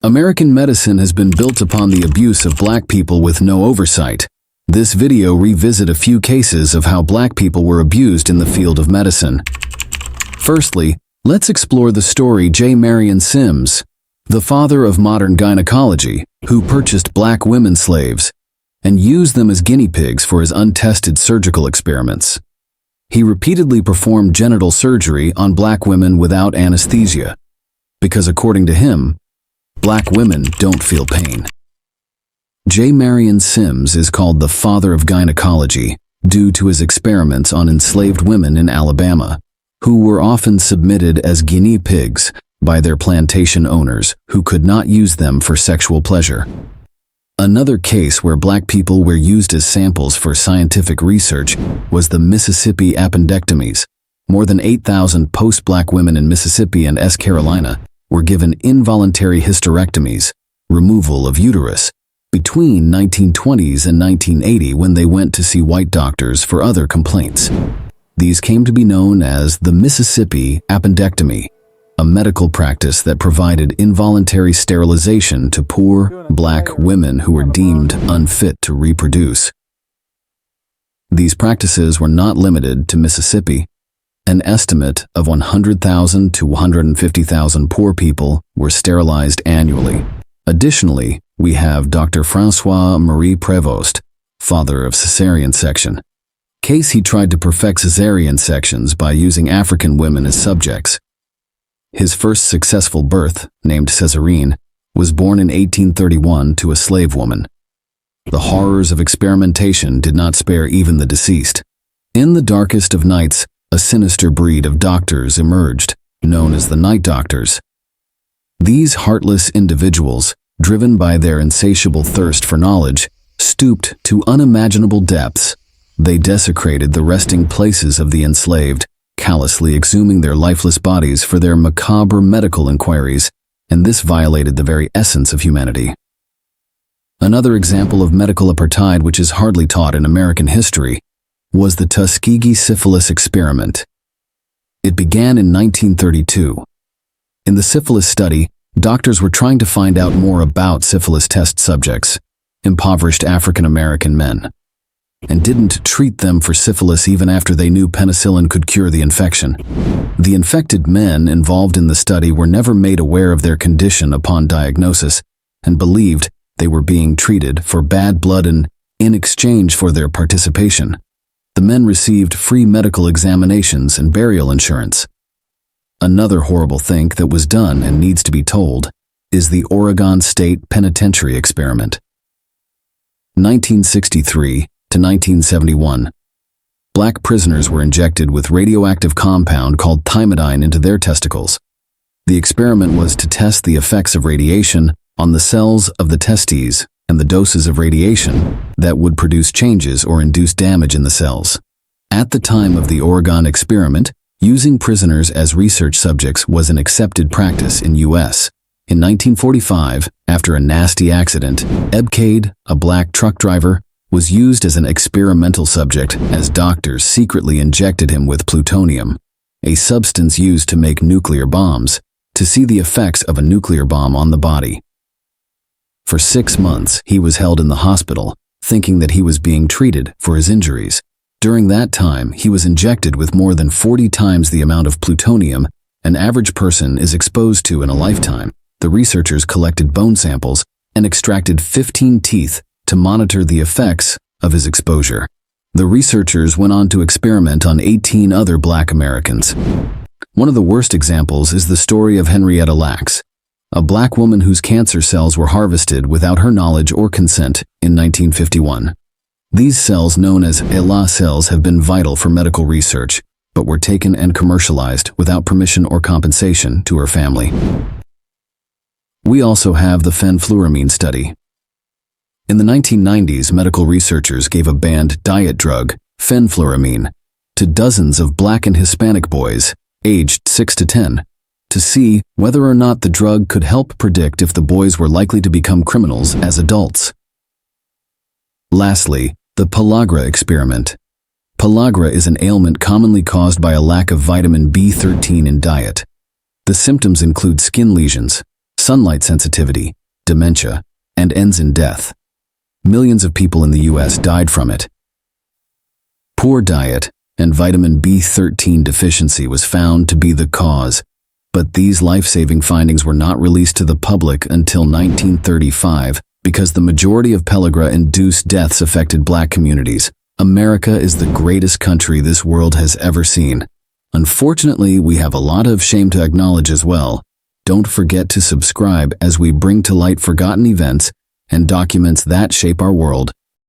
American medicine has been built upon the abuse of black people with no oversight. This video revisits a few cases of how black people were abused in the field of medicine. Firstly, let's explore the story J. Marion Sims, the father of modern gynecology, who purchased black women slaves and used them as guinea pigs for his untested surgical experiments. He repeatedly performed genital surgery on black women without anesthesia, because according to him, black women don't feel pain. J. Marion Sims is called the father of gynecology due to his experiments on enslaved women in Alabama, who were often submitted as guinea pigs by their plantation owners who could not use them for sexual pleasure. Another case where black people were used as samples for scientific research was the Mississippi appendectomies. More than 8,000 post-black women in Mississippi and South Carolina were given involuntary hysterectomies, removal of uterus, between 1920s and 1980 when they went to see white doctors for other complaints. These came to be known as the Mississippi appendectomy, a medical practice that provided involuntary sterilization to poor black women who were deemed unfit to reproduce. These practices were not limited to Mississippi. An estimate of 100,000 to 150,000 poor people were sterilized annually. Additionally, we have Dr. François-Marie Prévost, father of cesarean section. Case he tried to perfect cesarean sections by using African women as subjects. His first successful birth, named Césarine, was born in 1831 to a slave woman. The horrors of experimentation did not spare even the deceased. In the darkest of nights, a sinister breed of doctors emerged, known as the night doctors. These heartless individuals, driven by their insatiable thirst for knowledge, stooped to unimaginable depths. They desecrated the resting places of the enslaved, callously exhuming their lifeless bodies for their macabre medical inquiries, and this violated the very essence of humanity. Another example of medical apartheid which is hardly taught in American history was the Tuskegee Syphilis Experiment. It began in 1932. In the syphilis study, doctors were trying to find out more about syphilis test subjects, impoverished African American men, and didn't treat them for syphilis even after they knew penicillin could cure the infection. The infected men involved in the study were never made aware of their condition upon diagnosis and believed they were being treated for bad blood and, in exchange for their participation, the men received free medical examinations and burial insurance. Another horrible thing that was done and needs to be told is the Oregon State Penitentiary Experiment. 1963 to 1971. Black prisoners were injected with radioactive compound called thymidine into their testicles. The experiment was to test the effects of radiation on the cells of the testes and the doses of radiation that would produce changes or induce damage in the cells. At the time of the Oregon experiment, using prisoners as research subjects was an accepted practice in U.S. In 1945, after a nasty accident, Ebcade, a black truck driver, was used as an experimental subject as doctors secretly injected him with plutonium, a substance used to make nuclear bombs, to see the effects of a nuclear bomb on the body. For 6 months, he was held in the hospital, thinking that he was being treated for his injuries. During that time, he was injected with more than 40 times the amount of plutonium an average person is exposed to in a lifetime. The researchers collected bone samples and extracted 15 teeth to monitor the effects of his exposure. The researchers went on to experiment on 18 other black Americans. One of the worst examples is the story of Henrietta Lacks, a black woman whose cancer cells were harvested without her knowledge or consent in 1951. These cells, known as ELA cells, have been vital for medical research, but were taken and commercialized without permission or compensation to her family. We also have the fenfluramine study. In the 1990s, medical researchers gave a banned diet drug, fenfluramine, to dozens of black and Hispanic boys, aged 6 to 10, to see whether or not the drug could help predict if the boys were likely to become criminals as adults. Lastly, the pellagra experiment. Pellagra is an ailment commonly caused by a lack of vitamin B13 in diet. The symptoms include skin lesions, sunlight sensitivity, dementia, and ends in death. Millions of people in the US died from it. Poor diet and vitamin B13 deficiency was found to be the cause, but these life-saving findings were not released to the public until 1935 because the majority of pellagra-induced deaths affected Black communities. America is the greatest country this world has ever seen. Unfortunately, we have a lot of shame to acknowledge as well. Don't forget to subscribe as we bring to light forgotten events and documents that shape our world.